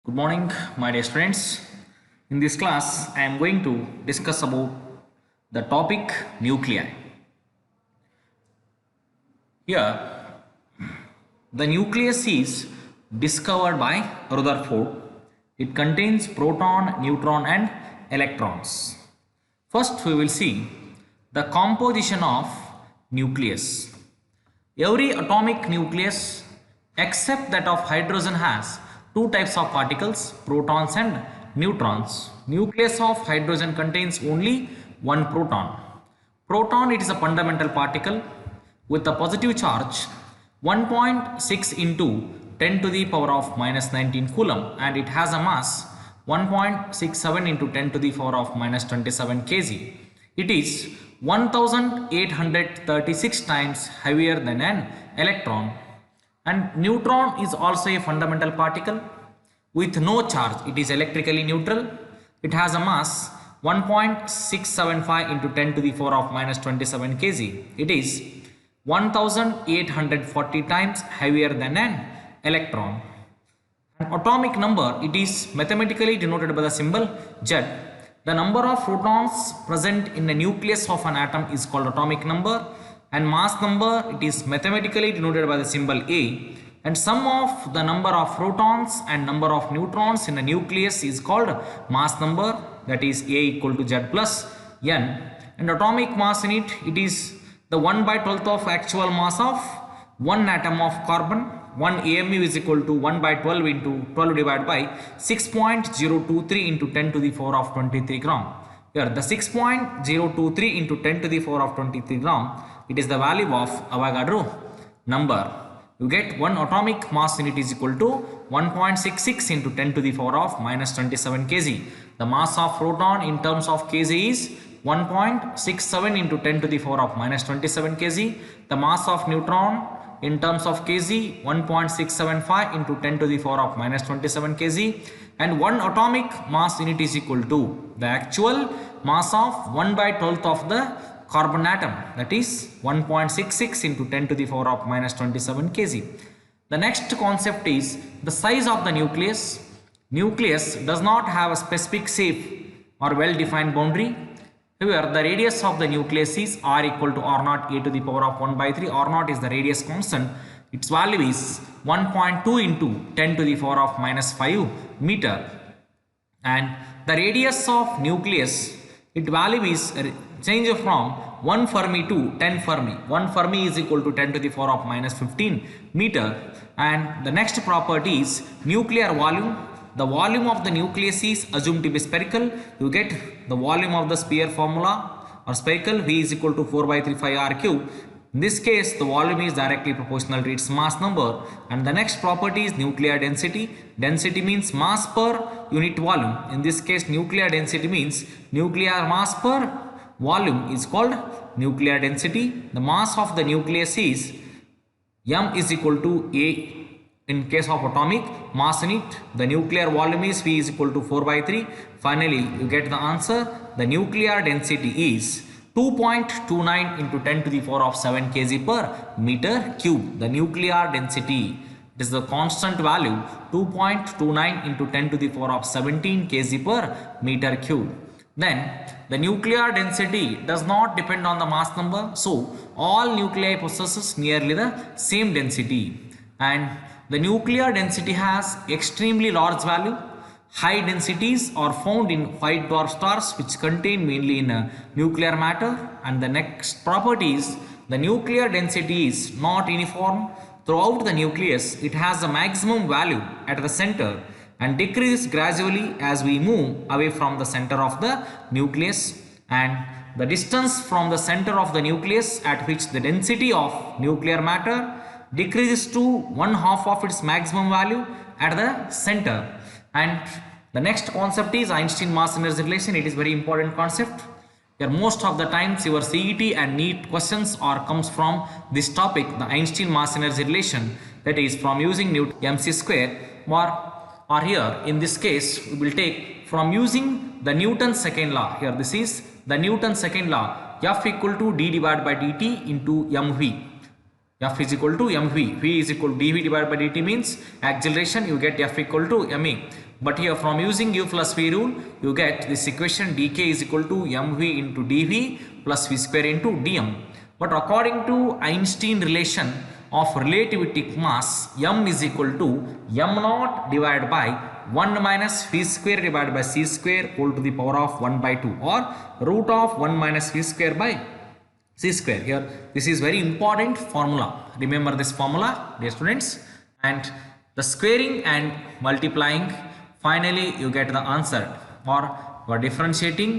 Good morning, my dear students. In this class, I am going to discuss about the topic nuclei. Here, the nucleus is discovered by Rutherford. It contains proton, neutron, and electrons. First, we will see the composition of nucleus. Every atomic nucleus except that of hydrogen has two types of particles, protons and neutrons. Nucleus of hydrogen contains only one proton. Proton, it is a fundamental particle with a positive charge 1.6 into 10 to the power of minus 19 coulomb, and it has a mass 1.67 into 10 to the power of minus 27 kg. It is 1836 times heavier than an electron. And neutron is also a fundamental particle with no charge. It is electrically neutral. It has a mass 1.675 into 10 to the power of minus 27 kg. It is 1840 times heavier than an electron. An atomic number, it is mathematically denoted by the symbol Z. The number of protons present in the nucleus of an atom is called atomic number, and mass number, it is mathematically denoted by the symbol A, and sum of the number of protons and number of neutrons in the nucleus is called mass number, that is A equal to Z plus N, and atomic mass in it, it is the 1/12th of actual mass of one atom of carbon. 1 AMU is equal to 1/12 into 12 divided by 6.023 into 10 to the power of 23 gram. Here the 6.023 into 10 to the power of 23 gram, it is the value of Avogadro number. You get one atomic mass in it is equal to 1.66 into 10 to the power of minus 27 kg. The mass of proton in terms of kg is 1.67 into 10 to the power of minus 27 kg. The mass of neutron in terms of kg 1.675 into 10 to the power of minus 27 kg, and one atomic mass in it is equal to the actual mass of 1/12th of the carbon atom, that is 1.66 into 10 to the power of minus 27 kg. The next concept is the size of the nucleus. Nucleus does not have a specific shape or well defined boundary. Here the radius of the nucleus is r equal to r0 a to the power of 1/3. R0 is the radius constant. Its value is 1.2 into 10 to the power of minus 5 meter. And the radius of nucleus, its value is changed from 1 Fermi to 10 Fermi. 1 Fermi is equal to 10 to the power of minus 15 meter. And the next property is nuclear volume. The volume of the nucleus is assumed to be spherical. You get the volume of the sphere formula or spherical, V is equal to 4/3 r cube. In this case, the volume is directly proportional to its mass number. And the next property is nuclear density. Density means mass per unit volume. In this case, nuclear density means nuclear mass per volume is called nuclear density. The mass of the nucleus is M is equal to A. In case of atomic mass in it, the nuclear volume is V is equal to 4/3. Finally, you get the answer. The nuclear density is 2.29 into 10 to the power of 7 kg per meter cube. The nuclear density is the constant value 2.29 into 10 to the power of 17 kg per meter cube. Then the nuclear density does not depend on the mass number. So all nuclei possesses nearly the same density. And the nuclear density has extremely large value. High densities are found in white dwarf stars which contain mainly in nuclear matter. And the next property is the nuclear density is not uniform throughout the nucleus. It has a maximum value at the center and decreases gradually as we move away from the center of the nucleus. And the distance from the center of the nucleus at which the density of nuclear matter decreases to 1/2 of its maximum value at the center. And the next concept is Einstein mass energy relation. It is very important concept. Here most of the times your CET and NEET questions comes from this topic, the Einstein mass energy relation, that is from using Newton mc square, or here in this case we will take from using the Newton's second law. Here this is the Newton's second law, F equal to d divided by dt into mv. F is equal to mv. V is equal to dv divided by dt means acceleration. You get F equal to ma. But here from using U plus V rule, you get this equation dk is equal to mv into dv plus v square into dm. But according to Einstein relation of relativistic mass, m is equal to m naught divided by 1 minus v square divided by c square whole to the power of 1 by 2, or root of 1 minus v square by c square. Here this is very important formula. Remember this formula, dear students. And the squaring and multiplying, finally you get the answer. Or you are differentiating,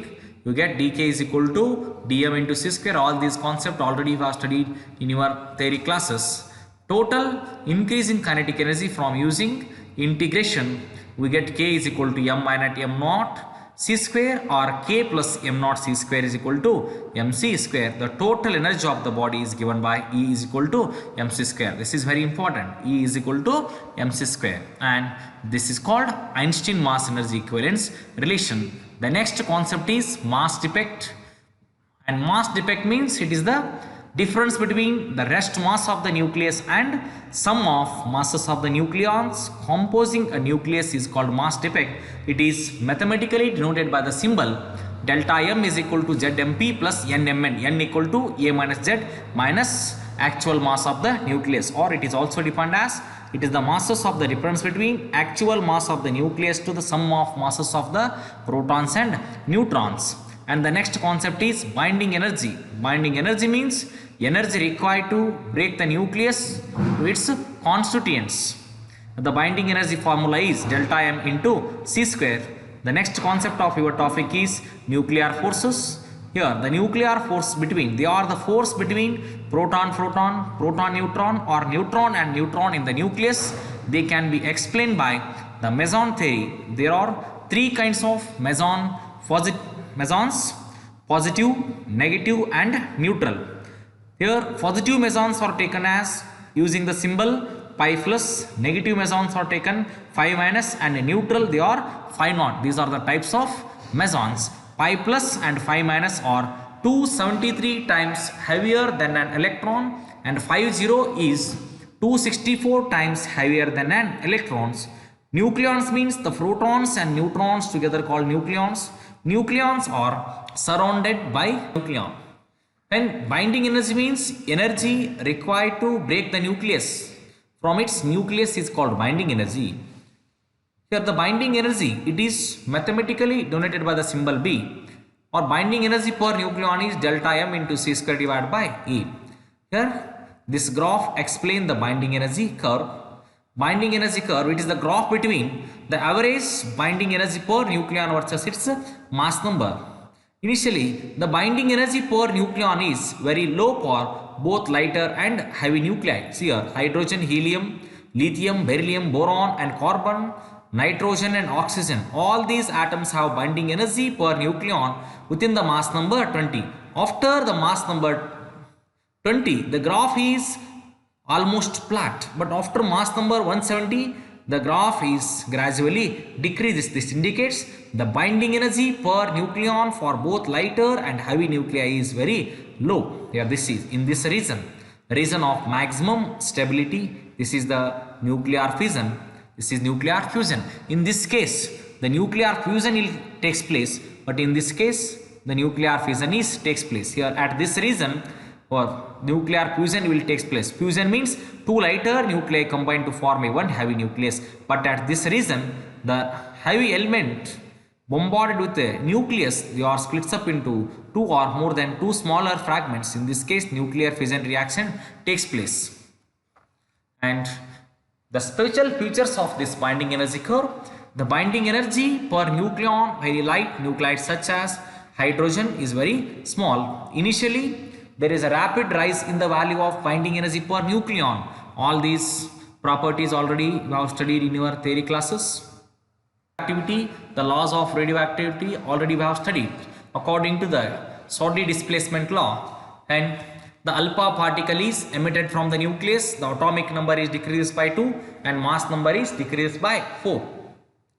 you get dk is equal to dm into c square. All these concepts already you have studied in your theory classes. Total increase in kinetic energy from using integration, we get k is equal to m minus m naught c square, or k plus m naught c square is equal to mc square. The total energy of the body is given by E is equal to mc square. This is very important. E is equal to mc square, and this is called Einstein mass energy equivalence relation. The next concept is mass defect, and mass defect means it is the difference between the rest mass of the nucleus and sum of masses of the nucleons composing a nucleus is called mass defect. It is mathematically denoted by the symbol delta m is equal to zmp plus nmn, n equal to a minus z minus actual mass of the nucleus, or it is also defined as it is the masses of the difference between actual mass of the nucleus to the sum of masses of the protons and neutrons. And the next concept is binding energy. Binding energy means energy required to break the nucleus to its constituents. The binding energy formula is delta m into c square. The next concept of your topic is nuclear forces. Here the nuclear force between, they are the force between proton-proton, proton-neutron, or neutron and neutron in the nucleus. They can be explained by the meson theory. There are three kinds of mesons: positive, negative and neutral. Here positive mesons are taken as using the symbol pi plus, negative mesons are taken phi minus, and neutral they are phi naught. These are the types of mesons. Pi plus and phi minus are 273 times heavier than an electron, and 50 is 264 times heavier than an electrons. Nucleons means the protons and neutrons together called nucleons. Nucleons are surrounded by nucleon. And binding energy means energy required to break the nucleus from its nucleus is called binding energy. Here the binding energy, it is mathematically denoted by the symbol B, or binding energy per nucleon is delta m into c square divided by E. Here this graph explains the binding energy curve. Binding energy curve, it is the graph between the average binding energy per nucleon versus its mass number. Initially, the binding energy per nucleon is very low for both lighter and heavy nuclei. See here, hydrogen, helium, lithium, beryllium, boron and carbon, nitrogen and oxygen. All these atoms have binding energy per nucleon within the mass number 20. After the mass number 20, the graph is almost flat, but after mass number 170, the graph is gradually decreases. This indicates the binding energy per nucleon for both lighter and heavy nuclei is very low. Here this is in this region of maximum stability. This is the nuclear fission. This is nuclear fusion. In this case, the nuclear fusion takes place, but in this case, the nuclear fission takes place. Here at this region, or nuclear fusion will take place. Fusion means two lighter nuclei combine to form a one heavy nucleus. But at this region, the heavy element bombarded with a nucleus, they are splits up into two or more than two smaller fragments. In this case, nuclear fission reaction takes place. And the special features of this binding energy curve, the binding energy per nucleon, very light nuclides such as hydrogen is very small. Initially, there is a rapid rise in the value of binding energy per nucleon. All these properties already you have studied in your theory classes. Activity, the laws of radioactivity already we have studied according to the Soddy displacement law. And the alpha particle is emitted from the nucleus, the atomic number is decreased by 2 and mass number is decreased by 4.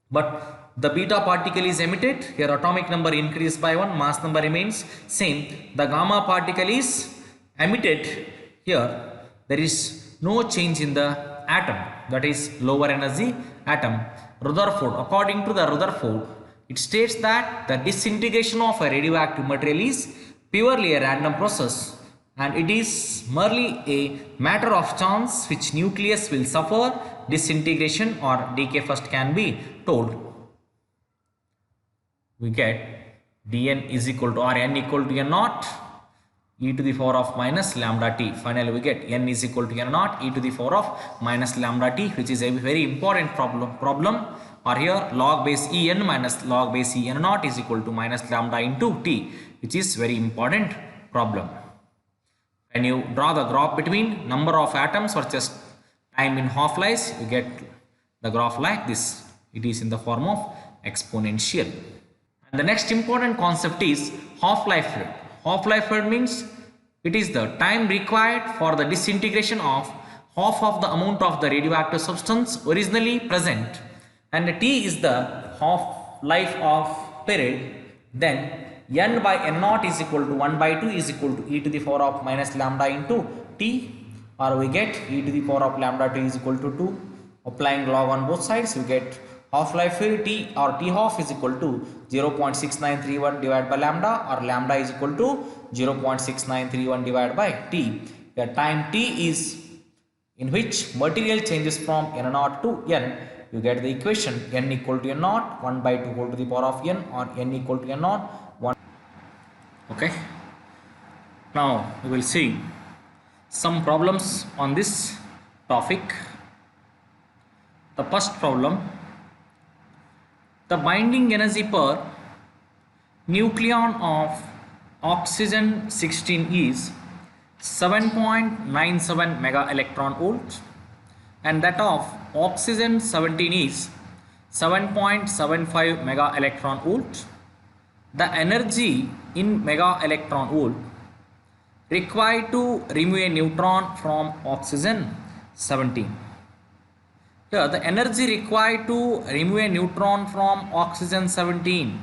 But the beta particle is emitted, here atomic number increased by 1, mass number remains same. The gamma particle is emitted, here there is no change in the atom, that is lower energy atom. Rutherford, according to the Rutherford, it states that the disintegration of a radioactive material is purely a random process and it is merely a matter of chance which nucleus will suffer disintegration or decay first can be told. We get dn is equal to or n equal to n naught e to the power of minus lambda t. Finally, we get n is equal to n naught e to the power of minus lambda t, which is a very important problem. Or here log base en minus log base en naught is equal to minus lambda into t, which is very important problem. When you draw the graph between number of atoms versus time in half-life, you get the graph like this. It is in the form of exponential. And the next important concept is half-life period. Half-life period means it is the time required for the disintegration of half of the amount of the radioactive substance originally present, and t is the half-life of period. Then n by n naught is equal to 1 by 2 is equal to e to the power of minus lambda into t, or we get e to the power of lambda t is equal to 2. Applying log on both sides, we get half-life period t or t half is equal to 0.6931 divided by lambda, or lambda is equal to 0.6931 divided by t. The time t is in which material changes from n naught to n. You get the equation n equal to n naught 1 by 2 whole to the power of n, or n equal to n naught 1. Okay. Now we will see some problems on this topic. The first problem: the binding energy per nucleon of oxygen 16 is 7.97 mega electron volt, and that of oxygen 17 is 7.75 mega electron volt. The energy in mega electron volt required to remove a neutron from oxygen 17. Here the energy required to remove a neutron from oxygen 17.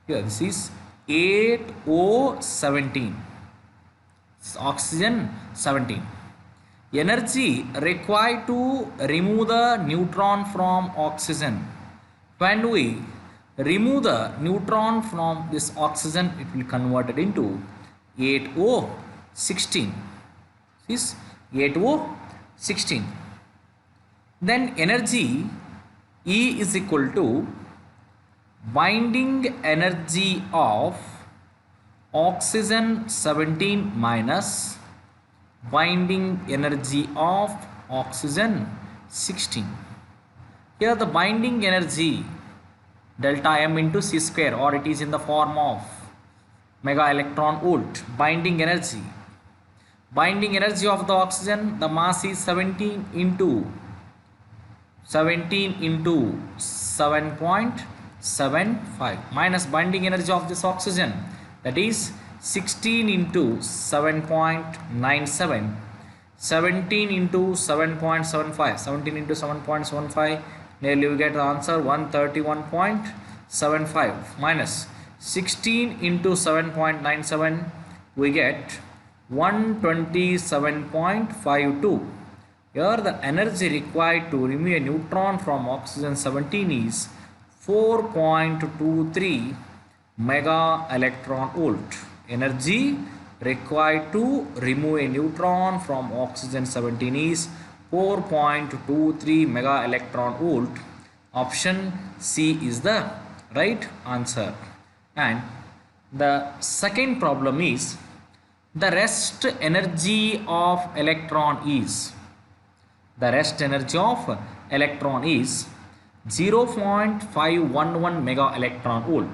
Here this is 8O17. This is oxygen 17. Energy required to remove the neutron from oxygen. When we remove the neutron from this oxygen, it will convert it into 8O16. This is 8O16. Then energy E is equal to binding energy of oxygen 17 minus binding energy of oxygen 16. Here the binding energy delta m into c square, or it is in the form of mega electron volt. Binding energy of the oxygen, the mass is 17 into 7.75 minus binding energy of this oxygen, that is 16 into 7.97, 17 into 7.75, 17 into 7.75, nearly we get the answer 131.75 minus 16 into 7.97, we get 127.52. Here the energy required to remove a neutron from oxygen 17 is 4.23 mega electron volt. Energy required to remove a neutron from oxygen 17 is 4.23 mega electron volt. Option C is the right answer. And the second problem is the rest energy of electron is 0.511 mega electron volt.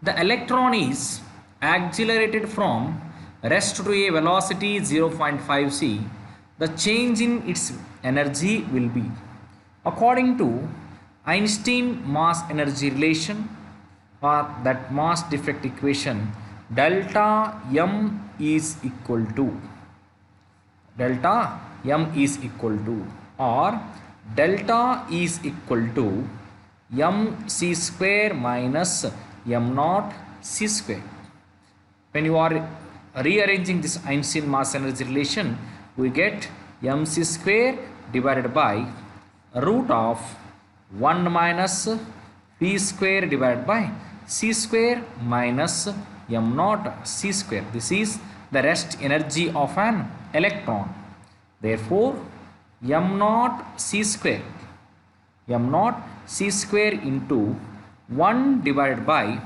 The electron is accelerated from rest to a velocity 0.5 c. The change in its energy will be, according to Einstein mass energy relation, or that mass defect equation, delta m is equal to or delta is equal to mc square minus m naught c square. When you are rearranging this Einstein mass energy relation, we get mc square divided by root of 1 minus p square divided by c square minus m naught c square. This is the rest energy of an electron. Therefore, m naught c square into 1 divided by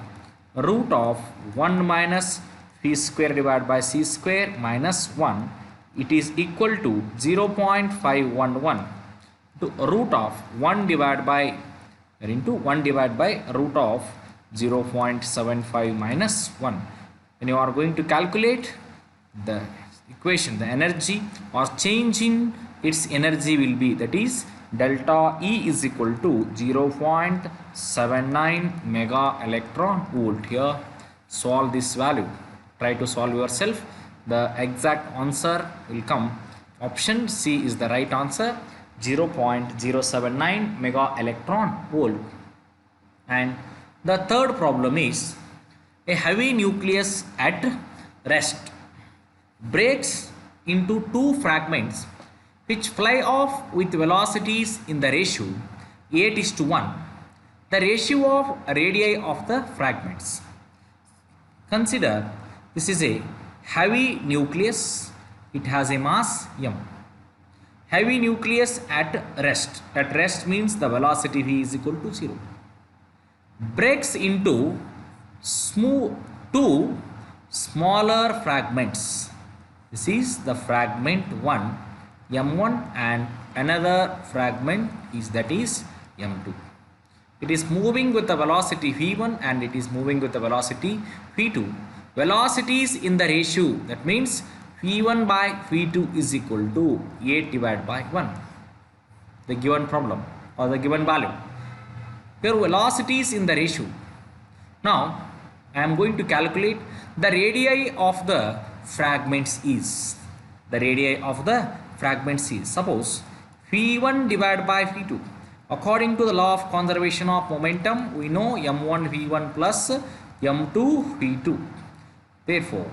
root of 1 minus p square divided by c square minus 1, it is equal to 0.511 to root of 1 divided by into 1 divided by root of 0.75 minus 1. When you are going to calculate the equation, the energy or change in its energy will be, that is delta E is equal to 0.79 mega electron volt. Here solve this value, try to solve yourself. The exact answer will come, option C is the right answer, 0.079 mega electron volt. And the third problem is, a heavy nucleus at rest breaks into two fragments which fly off with velocities in the ratio 8:1, the ratio of radii of the fragments. Consider this is a heavy nucleus, it has a mass m. Heavy nucleus at rest. At rest means the velocity v is equal to 0. Breaks into two smaller fragments. This is the fragment 1 m1 and another fragment is m2. It is moving with the velocity v1 and it is moving with the velocity v2. Velocities in the ratio, that means v1 by v2 is equal to 8 divided by 1, the given problem or the given value. Here velocities in the ratio. Now I am going to calculate the radii of the fragments is. The radii of the fragments is, suppose v1 divided by v2. According to the law of conservation of momentum, we know m1 v1 plus m2 v2. Therefore,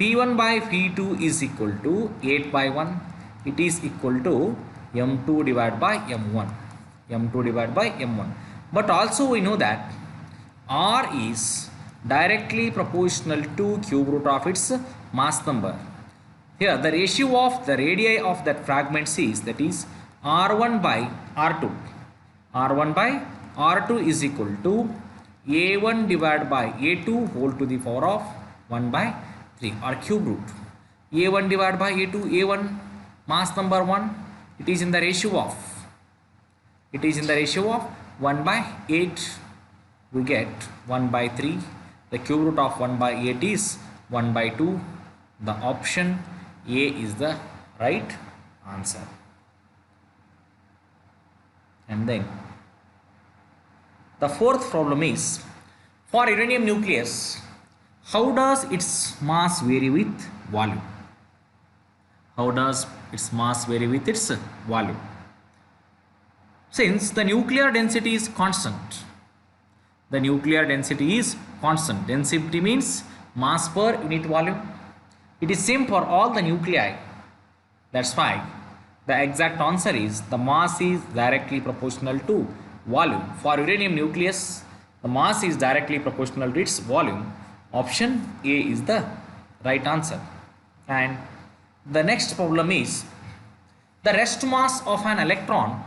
v1 by v2 is equal to 8 by 1. It is equal to m2 divided by m1. m2 divided by m1. But also we know that r is directly proportional to cube root of its mass number. Here the ratio of the radii of that fragment is, that is r1 by r2. r1 by r2 is equal to a1 divided by a2 whole to the power of 1 by 3 or cube root. a1 divided by a2, a1 mass number 1, it is in the ratio of 1 by 8. We get 1 by 3. The cube root of 1 by 8 is 1 by 2. The option A is the right answer. And then the fourth problem is, for uranium nucleus, how does its mass vary with volume? How does its mass vary with its volume? Since the nuclear density is constant, the nuclear density is constant. Density means mass per unit volume. It is same for all the nuclei. That's why the exact answer is, the mass is directly proportional to volume. For uranium nucleus, the mass is directly proportional to its volume. Option A is the right answer. And the next problem is, the rest mass of an electron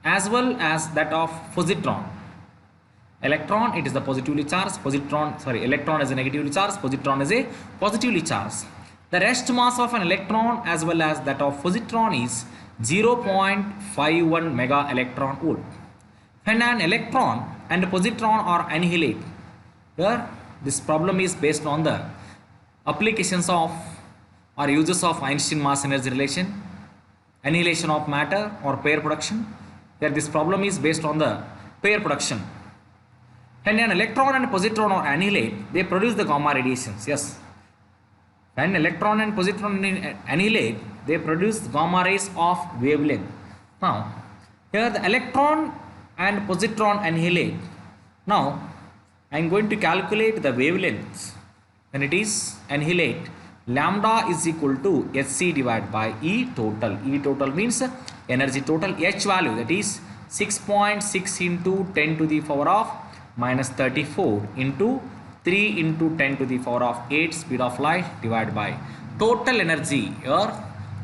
as well as that of positron. Electron, it is the positively charged, electron is a negatively charged, positron is a positively charged. The rest mass of an electron as well as that of positron is 0.51 mega electron volt. When an electron and positron are annihilated, here this problem is based on the applications of or uses of Einstein mass energy relation, annihilation of matter or pair production. Here this problem is based on the pair production. When an electron and positron are annihilated, they produce the gamma radiations. Yes. When electron and positron annihilate, they produce gamma rays of wavelength. Now, here the electron and positron annihilate. Now, I am going to calculate the wavelength when it is annihilate. Lambda is equal to Hc divided by E total. E total means energy total. H value, that is 6.6 into 10 to the power of minus 34 into 3 into 10 to the power of 8 speed of light divided by total energy. Here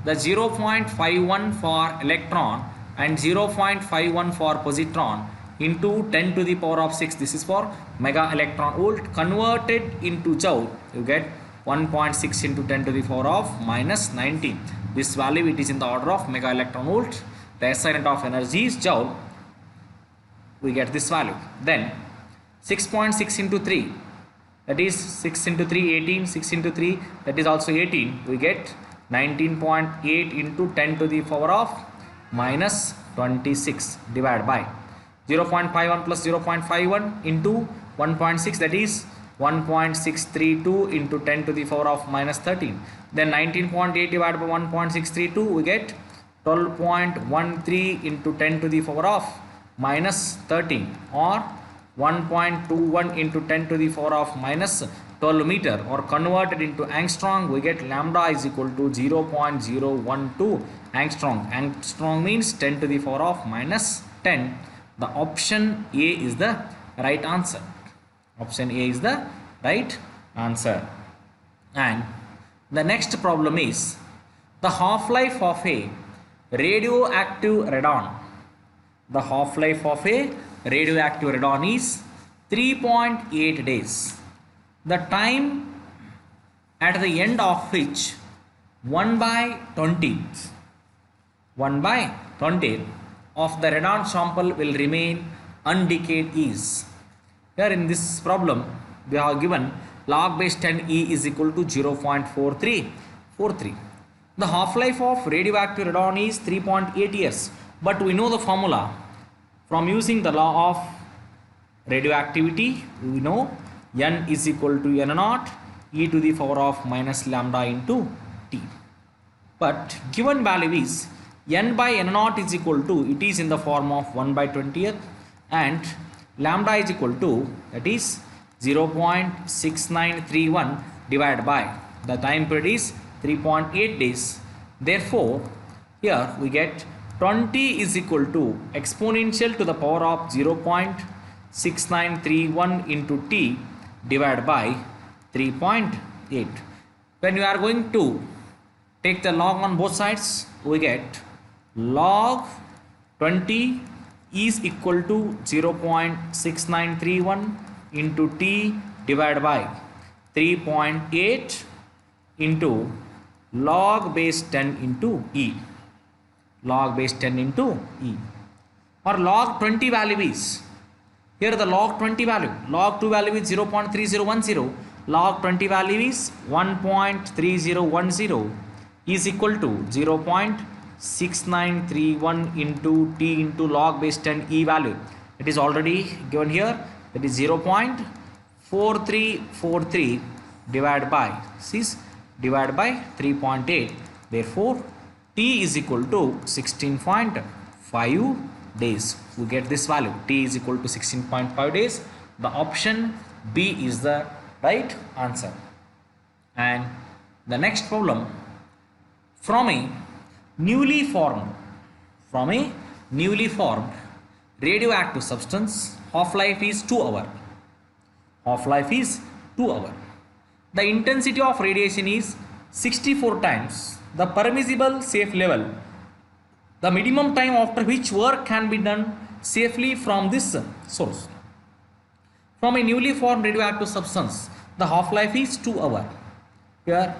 the 0.51 for electron and 0.51 for positron into 10 to the power of 6. This is for mega electron volt. Converted into joule, you get 1.6 into 10 to the power of minus 19. This value, it is in the order of mega electron volt. The SI unit of energy is joule. We get this value. Then 6.6 into 3, that is 6 into 3 18, 6 into 3, that is also 18. We get 19.8 into 10 to the power of minus 26 divided by 0.51 plus 0.51 into 1.6, that is 1.632 into 10 to the power of minus 13. Then 19.8 divided by 1.632, we get 12.13 into 10 to the power of minus 13, or 1.21 into 10 to the power of minus 12 meter, or converted into angstrom, we get lambda is equal to 0.012 angstrom. Angstrom means 10 to the power of minus 10. The option A is the right answer. Option A is the right answer. And the next problem is the half-life of a radioactive radon. The half-life of a radioactive radon is 3.8 days. The time at the end of which 1 by 20th of the radon sample will remain undecayed is. Here in this problem we have given log base 10 E is equal to 0.4343. The half-life of radioactive radon is 3.8 years, but we know the formula from using the law of radioactivity. We know N is equal to N naught e to the power of minus lambda into T. But given value is N by N naught is equal to, it is in the form of 1 by 20th, and lambda is equal to, that is 0.6931 divided by the time period is 3.8 days. Therefore, here we get 20 is equal to exponential to the power of 0.6931 into t divided by 3.8. When you are going to take the log on both sides, we get log 20 is equal to 0.6931 into t divided by 3.8 into log base 10 into e. Log base 10 into e. Or log 20 value is, here the log 20 value, log 2 value is 0.3010, log 20 value is 1.3010 is equal to 0.6931 into t into log base 10 e value. It is already given here, that is 0.4343 divided by 3.8. Therefore, t is equal to 16.5 days. We get this value, t is equal to 16.5 days. The option B is the right answer. And the next problem, from a newly formed radioactive substance, half-life is 2 hours. Half-life is 2 hours. The intensity of radiation is 64 times the permissible safe level. The minimum time after which work can be done safely from this source. From a newly formed radioactive substance, the half-life is 2 hours. Here,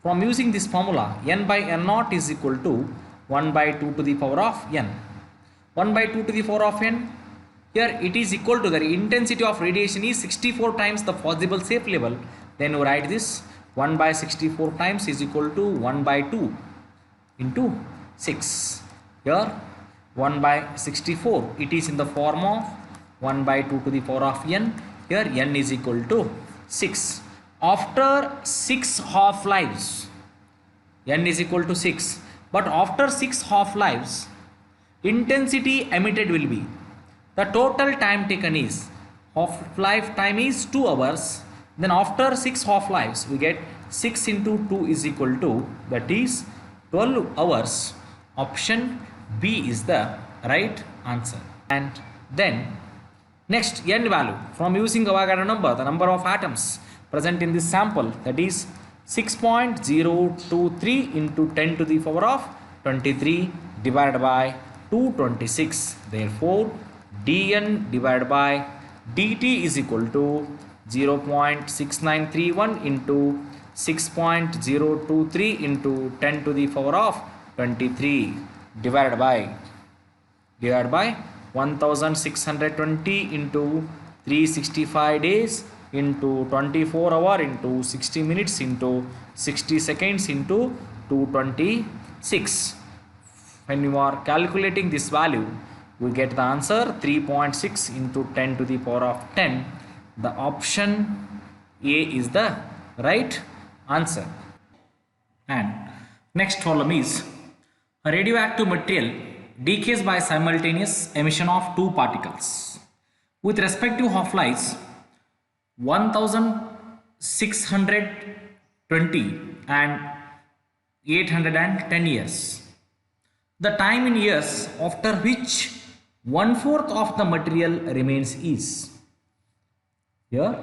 from using this formula, N by N naught is equal to 1 by 2 to the power of N. 1 by 2 to the power of N. Here it is equal to the intensity of radiation is 64 times the possible safe level. Then we write this 1 by 64 times is equal to 1 by 2 into 6. Here 1 by 64, it is in the form of 1 by 2 to the power of N. Here N is equal to 6. After 6 half-lives, N is equal to 6. But after 6 half-lives, intensity emitted will be, the total time taken is, half-life time is 2 hours, Then after 6 half lives, we get 6 into 2 is equal to, that is 12 hours. Option B is the right answer. And then next, n value. From using Avogadro number, the number of atoms present in this sample, that is 6.023 into 10 to the power of 23 divided by 226. Therefore, dn divided by dt is equal to 0.6931 into 6.023 into 10 to the power of 23 divided by 1620 into 365 days into 24 hour into 60 minutes into 60 seconds into 226. When you are calculating this value, we get the answer 3.6 into 10 to the power of 10. The option A is the right answer. And next problem is, a radioactive material decays by simultaneous emission of two particles with respective half-lives 1620 and 810 years. The time in years after which 1/4 of the material remains is. Here,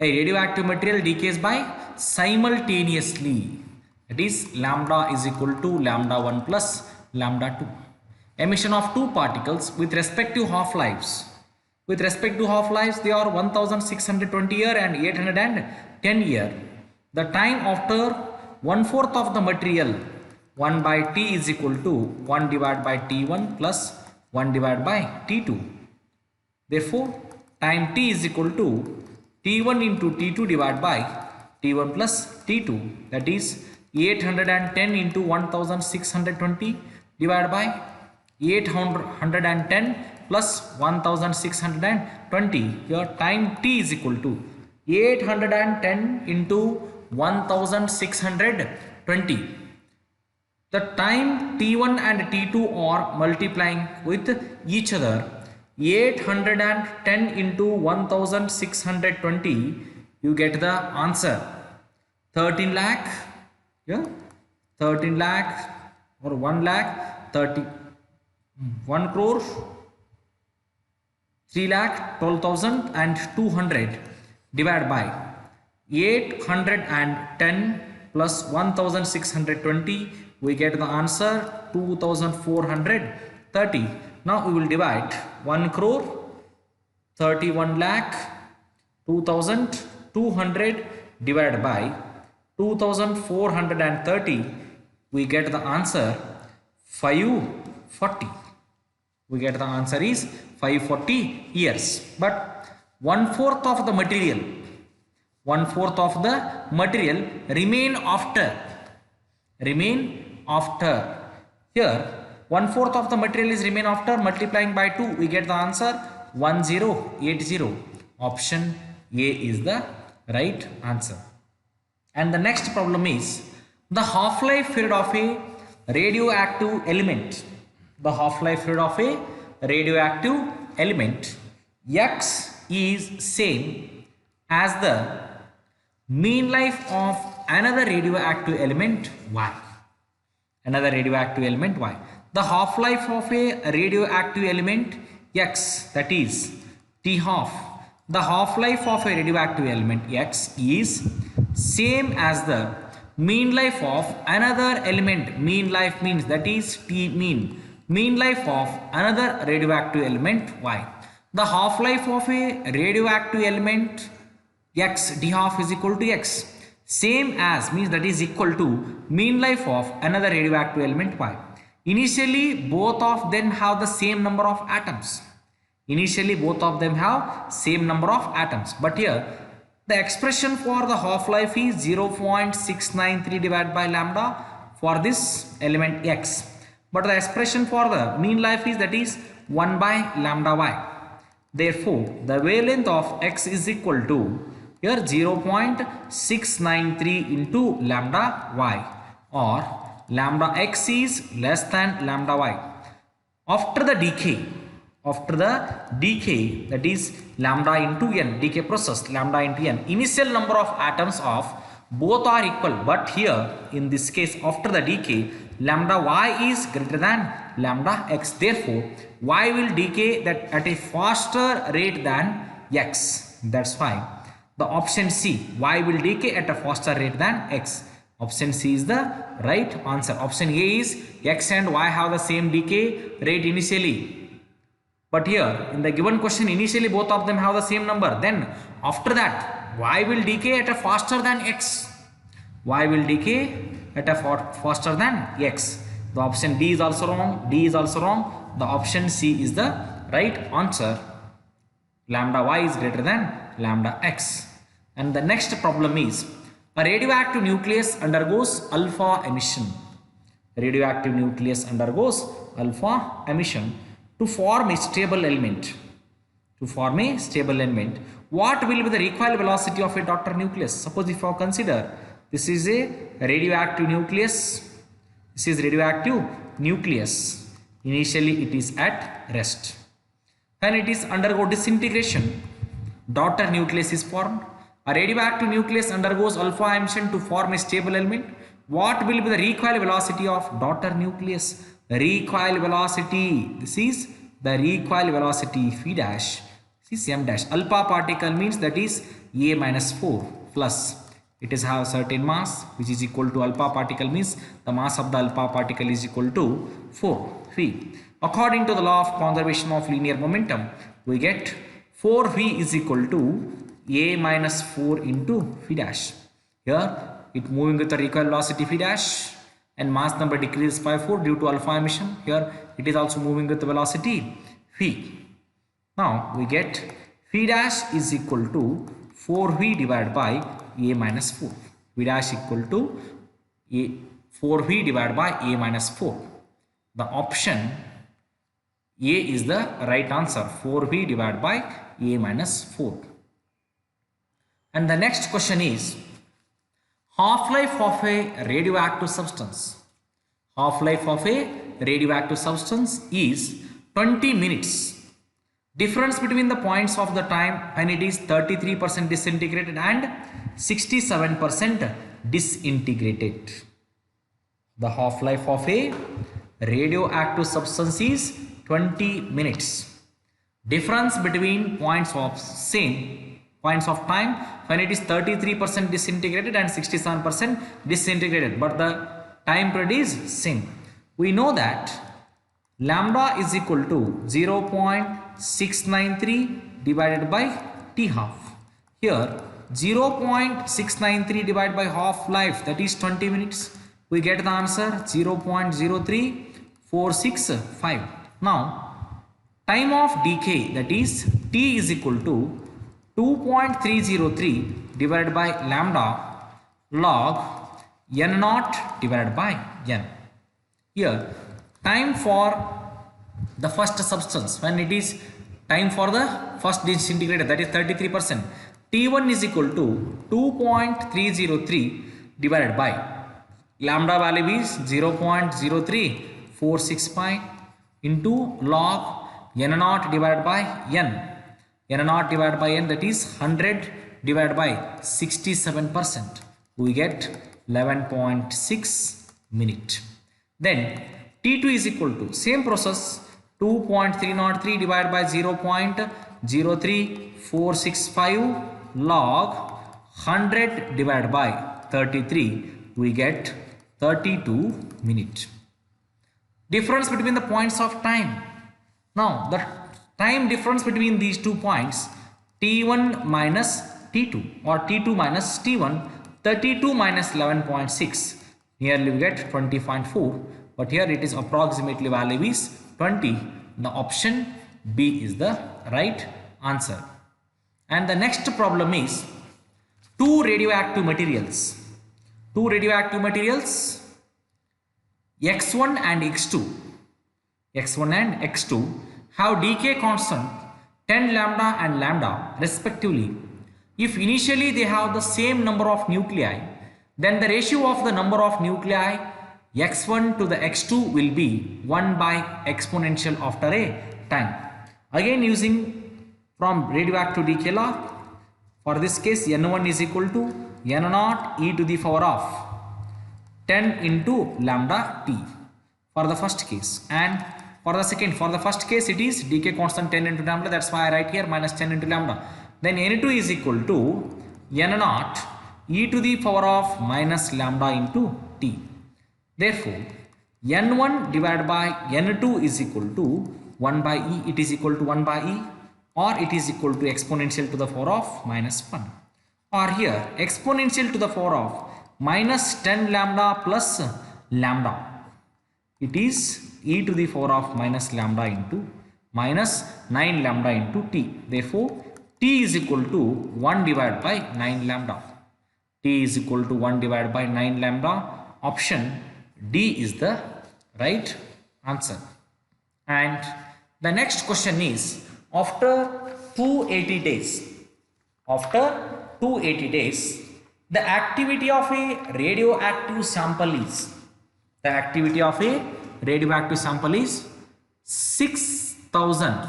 a radioactive material decays by simultaneously. That is, lambda is equal to lambda 1 plus lambda 2. Emission of two particles with respective half-lives. With respect to half-lives, they are 1620 year and 810 year. The time after 1/4 of the material, 1 by T is equal to 1 divided by T1 plus 1 divided by T2. Therefore, time T is equal to T1 into T2 divided by T1 plus T2. That is 810 into 1620 divided by 810 plus 1620. Your time T is equal to 810 into 1620. The time T1 and T2 are multiplying with each other. 810 into 1620, you get the answer 13 lakh. Yeah, 13 lakh or 1 lakh 30 1 crore 3 lakh 12,200 divided by 810 plus 1620, we get the answer 2430. Now we will divide 1 crore 31 lakh 2200 divided by 2430. We get the answer 540. We get the answer is 540 years. But 1/4 of the material, 1/4 of the material remain after. Here 1/4 of the material is remain after multiplying by 2. We get the answer 1080. Option A is the right answer. And the next problem is the half-life period of a radioactive element. The half-life period of a radioactive element X is same as the mean life of another radioactive element Y. Another radioactive element Y. The half-life of a radioactive element X, that is T half. The half-life of a radioactive element X is same as the mean life of another element. Mean life means that is T mean. Mean life of another radioactive element Y. The half-life of a radioactive element X, D half is equal to X. Same as means that is equal to mean life of another radioactive element Y. Initially, both of them have the same number of atoms. Initially, both of them have same number of atoms. But here, the expression for the half-life is 0.693 divided by lambda for this element X. But the expression for the mean life is that is 1 by lambda Y. Therefore, the wavelength of X is equal to here 0.693 into lambda Y, or lambda X is less than lambda Y. After the decay after the decay, that is lambda into n, decay process lambda into n, initial number of atoms of both are equal, but here in this case after the decay lambda y is greater than lambda x, therefore y will decay that at a faster rate than x. That's why the option C, y will decay at a faster rate than x. Option C is the right answer. Option A is x and y have the same decay rate initially, but here in the given question initially both of them have the same number, then after that y will decay at a faster than x. Y will decay at a faster than x. The option D is also wrong. D is also wrong. The option C is the right answer. Lambda y is greater than lambda x. And the next problem is, a radioactive nucleus undergoes alpha emission. Radioactive nucleus undergoes alpha emission to form a stable element. To form a stable element, what will be the recoil velocity of a daughter nucleus? Suppose if you consider this is a radioactive nucleus. This is radioactive nucleus. Initially it is at rest. When it is undergo disintegration, daughter nucleus is formed. A radioactive nucleus undergoes alpha emission to form a stable element. What will be the recoil velocity of daughter nucleus? Recoil velocity. This is the recoil velocity phi dash. This is m dash. Alpha particle means that is a minus 4 plus. It is have certain mass which is equal to alpha particle means the mass of the alpha particle is equal to 4 phi. According to the law of conservation of linear momentum, we get 4 phi is equal to a minus 4 into phi dash. Here it moving with the recoil velocity phi dash and mass number decreases by 4 due to alpha emission. Here it is also moving with the velocity phi. Now we get phi dash is equal to 4 phi divided by a minus 4. Phi dash equal to 4 phi divided by a minus 4. The option A is the right answer. 4 phi divided by a minus 4. And the next question is, half-life of a radioactive substance. Half-life of a radioactive substance is 20 minutes. Difference between the points of the time when it is 33% disintegrated and 67% disintegrated. The half-life of a radioactive substance is 20 minutes. Difference between points of time when it is 33% disintegrated and 67% disintegrated, but the time period is same. We know that lambda is equal to 0.693 divided by t half. Here 0.693 divided by half-life, that is 20 minutes. We get the answer 0.03465. Now time of decay, that is t is equal to 2.303 divided by lambda log n naught divided by n. Here time for the first substance when it is time for the first disintegrated, that is 33%, T1 is equal to 2.303 divided by lambda value is 0.03465 into log n naught divided by n. N naught divided by n, that is 100 divided by 67%. We get 11.6 minute. Then T2 is equal to same process 2.303 divided by 0.03465 log 100 divided by 33. We get 32 minute. Difference between the points of time. Now the time difference between these 2 points, T1 minus T2 or T2 minus T1, 32 minus 11.6, nearly we get 20.4, but here it is approximately value is 20. The option B is the right answer. And the next problem is two radioactive materials. Two radioactive materials X1 and X2. X1 and X2 have decay constant 10 lambda and lambda respectively. If initially they have the same number of nuclei, then the ratio of the number of nuclei X1 to the X2 will be 1 by exponential after a time. Again using from radioactive decay law, for this case N1 is equal to N naught e to the power of 10 into lambda T for the first case, and for the second, for the first case it is decay constant 10 into lambda, that's why I write here minus 10 into lambda. Then N2 is equal to N naught e to the power of minus lambda into T. Therefore, N1 divided by N2 is equal to 1 by E, it is equal to 1 by E, or it is equal to exponential to the power of minus 1. Or here exponential to the power of minus 10 lambda plus lambda. It is e to the power of minus lambda into minus 9 lambda into T. Therefore, T is equal to 1 divided by 9 lambda. T is equal to 1 divided by 9 lambda. Option D is the right answer. And the next question is, after 280 days, the activity of a radioactive sample is, 6,000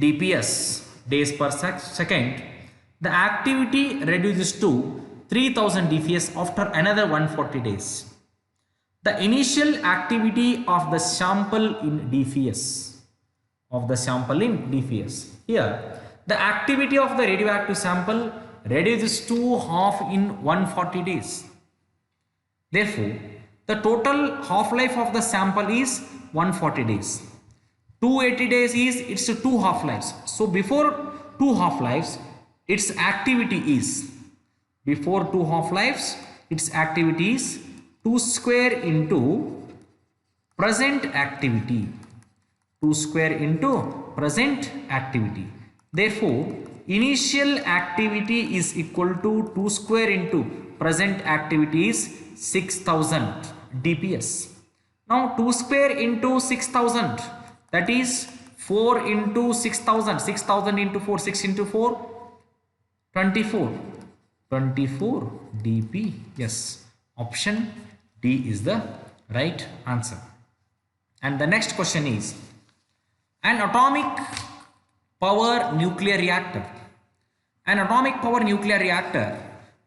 dps, days per second. The activity reduces to 3000 dps after another 140 days. The initial activity of the sample in dps, here the activity of the radioactive sample reduces to half in 140 days. Therefore, the total half-life of the sample is 140 days. 280 days is its 2 half-lives. So before 2 half-lives, its activity is, 2 square into present activity. Therefore, initial activity is equal to 2 square into present activity is 6000 dps. Now 2 square into 6000, that is 4 into 6000, 6000 into 4, 6 into 4, 24 dp. Yes, option D is the right answer. And the next question is, an atomic power nuclear reactor. An atomic power nuclear reactor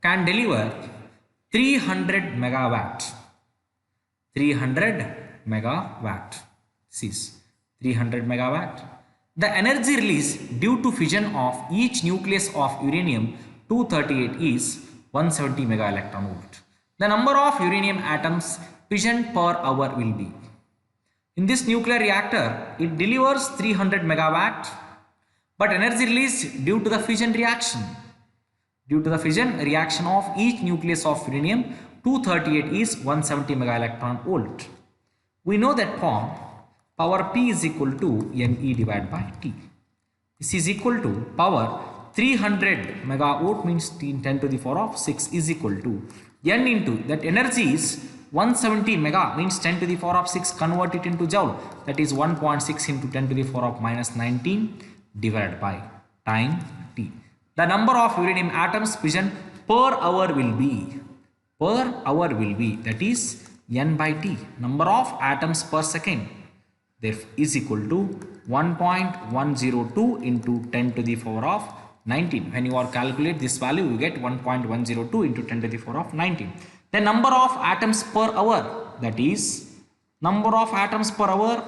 can deliver 300 megawatt. 300 megawatt. This is 300 megawatt. The energy released due to fission of each nucleus of uranium-238 is 170 mega electron volt. The number of uranium atoms fissioned per hour will be. In this nuclear reactor, it delivers 300 megawatt, but energy released due to the fission reaction. Of each nucleus of uranium-238 is 170 mega electron volt. We know that power P is equal to Ne divided by T. This is equal to power 300 megawatt means 10 to the power of 6 is equal to N into that energy is 170 mega means 10 to the power of 6, convert it into joule, that is 1.6 into 10 to the power of minus 19 divided by time T. The number of uranium atoms fission per hour will be, that is N by T, number of atoms per second, therefore is equal to 1.102 into 10 to the power of 19. When you are calculate this value, you get 1.102 into 10 to the power of 19. The number of atoms per hour, that is number of atoms per hour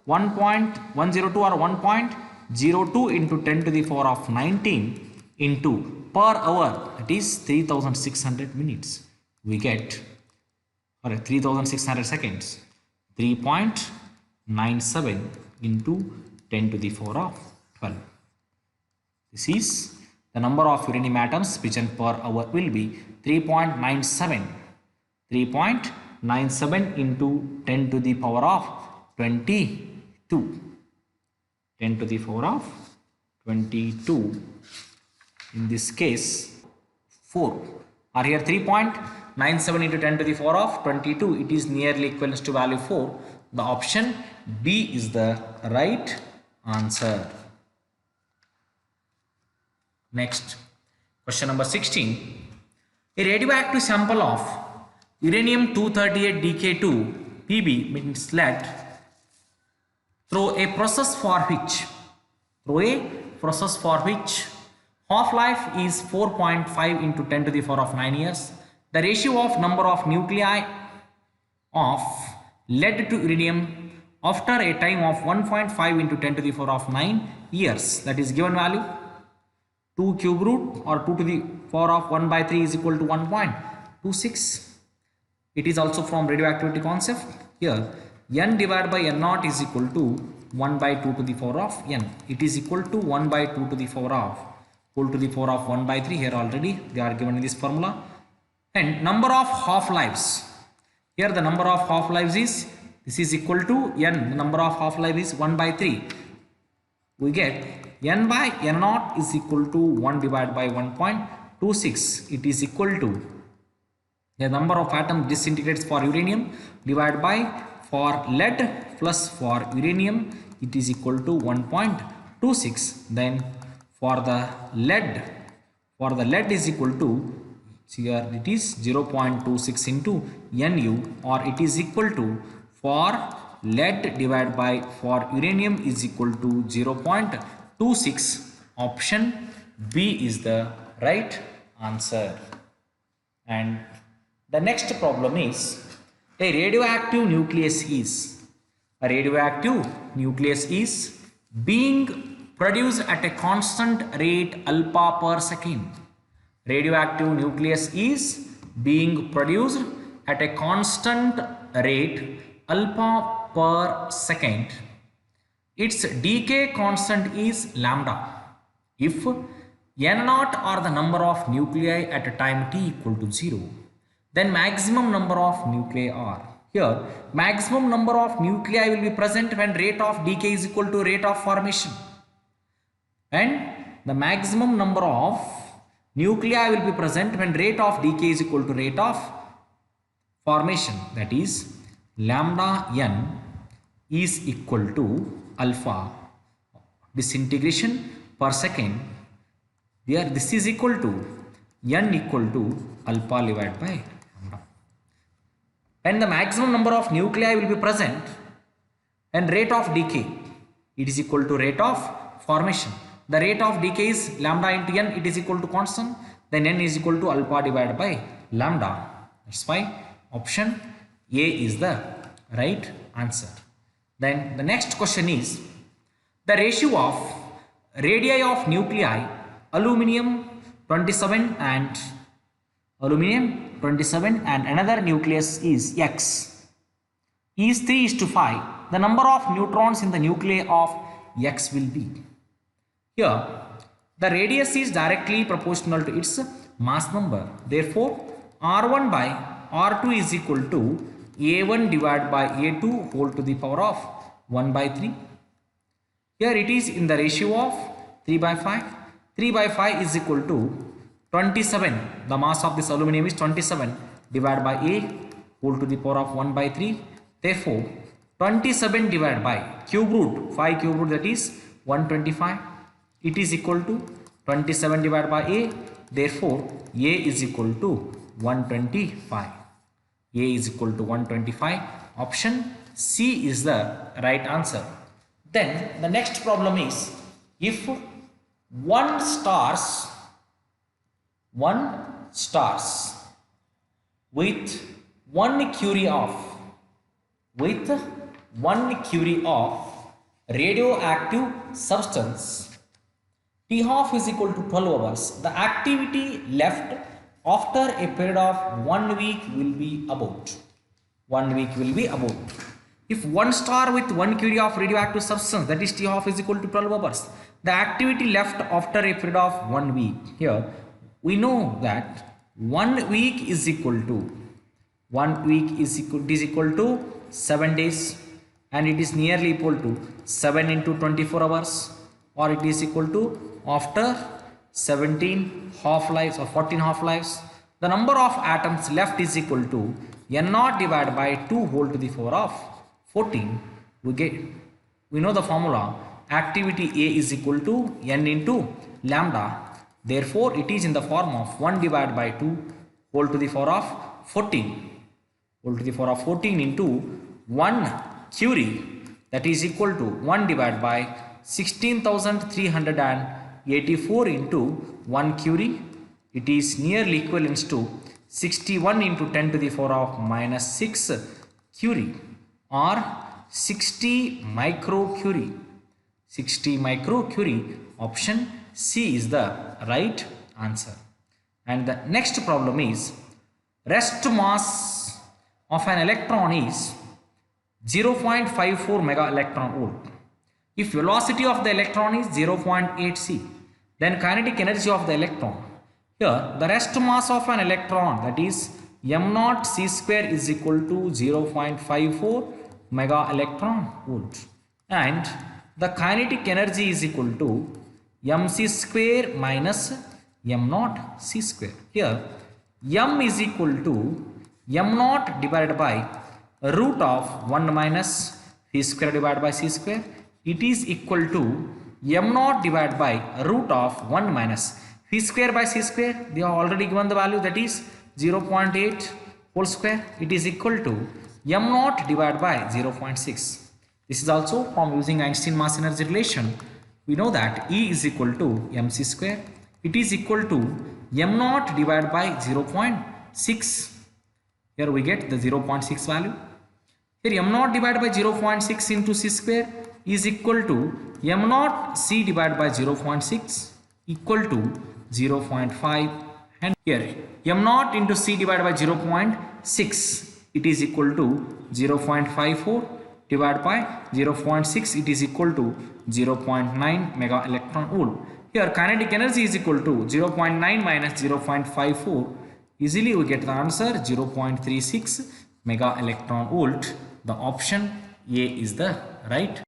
1.102 or 1.02 into 10 to the power of 19 into per hour, that is 3600 minutes. We get, or 3600 seconds, 3.97 into 10 to the power of 12. This is the number of uranium atoms fission per hour will be 3.97 into 10 to the power of 22. 10 to the power of 22. In this case 4, or here 3.97 into 10 to the power of 22, it is nearly equivalent to value 4. The option B is the right answer. Next, question number 16. A radioactive sample of uranium-238 Dk2 Pb means lead through a process for which half-life is 4.5 into 10 to the power of 9 years. The ratio of number of nuclei of lead to uranium after a time of 1.5 into 10 to the power of 9 years, that is given value 2 cube root or 2 to the power of 1 by 3 is equal to 1.26. It is also from radioactivity concept. Here n divided by n naught is equal to 1 by 2 to the power of n. It is equal to 1 by 2 to the power of whole to the power of 1 by 3. Here already they are given in this formula. And number of half-lives. Here the number of half-lives is, this is equal to n. The number of half-life is 1 by 3. We get n by n naught is equal to 1 divided by 1.26. It is equal to the number of atoms disintegrates for uranium divided by for lead plus for uranium, it is equal to 1.26. Then for the lead is equal to, here it is 0.26 into Nu, or it is equal to, for lead divided by for uranium is equal to 0.26. Option B is the right answer. And the next problem is, a radioactive nucleus is being produced at a constant rate alpha per second. Radioactive nucleus is being produced at a constant rate alpha per second. Its decay constant is lambda. If n naught are the number of nuclei at a time t equal to 0, then maximum number of nuclei are. Here maximum number of nuclei will be present when rate of decay is equal to rate of formation, and the maximum number of nuclei will be present when rate of decay is equal to rate of formation, that is lambda n is equal to alpha disintegration per second. Here this is equal to n equal to alpha divided by lambda. And the maximum number of nuclei will be present and rate of decay, it is equal to rate of formation. The rate of decay is lambda into n, it is equal to constant, then n is equal to alpha divided by lambda. That's why option A is the right answer. Then the next question is, the ratio of radii of nuclei aluminium 27 and another nucleus is X is 3:5. The number of neutrons in the nuclei of X will be. Here the radius is directly proportional to its mass number. Therefore R1 by R2 is equal to A1 divided by A2 whole to the power of 1 by 3. Here it is in the ratio of 3 by 5. 3 by 5 is equal to 27. The mass of this aluminum is 27 divided by A whole to the power of 1 by 3. Therefore 27 divided by cube root 5 cube root, that is 125. It is equal to 27 divided by A. Therefore A is equal to 125. A is equal to 125. Option C is the right answer. Then the next problem is, if one stars with 1 curie of radioactive substance, T half is equal to 12 hours. The activity left after a period of 1 week will be about. 1 week will be about. If one star with 1 curie of radioactive substance, that is T half is equal to 12 hours, the activity left after a period of 1 week. Here we know that 1 week is equal to 7 days, and it is nearly equal to 7 into 24 hours, or it is equal to after 17 half-lives or 14 half-lives. The number of atoms left is equal to n naught divided by 2 whole to the power of 14. We know the formula, activity A is equal to n into lambda. Therefore it is in the form of 1 divided by 2 whole to the power of 14 into 1 curie that is equal to 1 divided by 16,384 into 1 curie. It is nearly equivalent to 61 into 10 to the power of minus 6 curie or 60 microcurie. 60 microcurie. Option C is the right answer. And the next problem is rest mass of an electron is 0.54 mega electron volt. If velocity of the electron is 0.8 c, then kinetic energy of the electron. Here the rest mass of an electron, that is m0 c square, is equal to 0.54 mega electron volt, and the kinetic energy is equal to mc square minus m0 c square. Here m is equal to m0 divided by root of 1 minus v square divided by c square. It is equal to m0 divided by root of 1 minus v square by c square. They are already given the value, that is 0.8 whole square. It is equal to m0 divided by 0.6. This is also from using Einstein mass energy relation. We know that E is equal to mc square. It is equal to m0 divided by 0.6. Here we get the 0.6 value. Here m0 divided by 0.6 into c square is equal to m0 c divided by 0.6 equal to 0.5, and here m0 into c divided by 0.6, it is equal to 0.54 divided by 0.6, it is equal to 0.9 mega electron volt. Here kinetic energy is equal to 0.9 minus 0.54. Easily we get the answer 0.36 mega electron volt. The option A is the right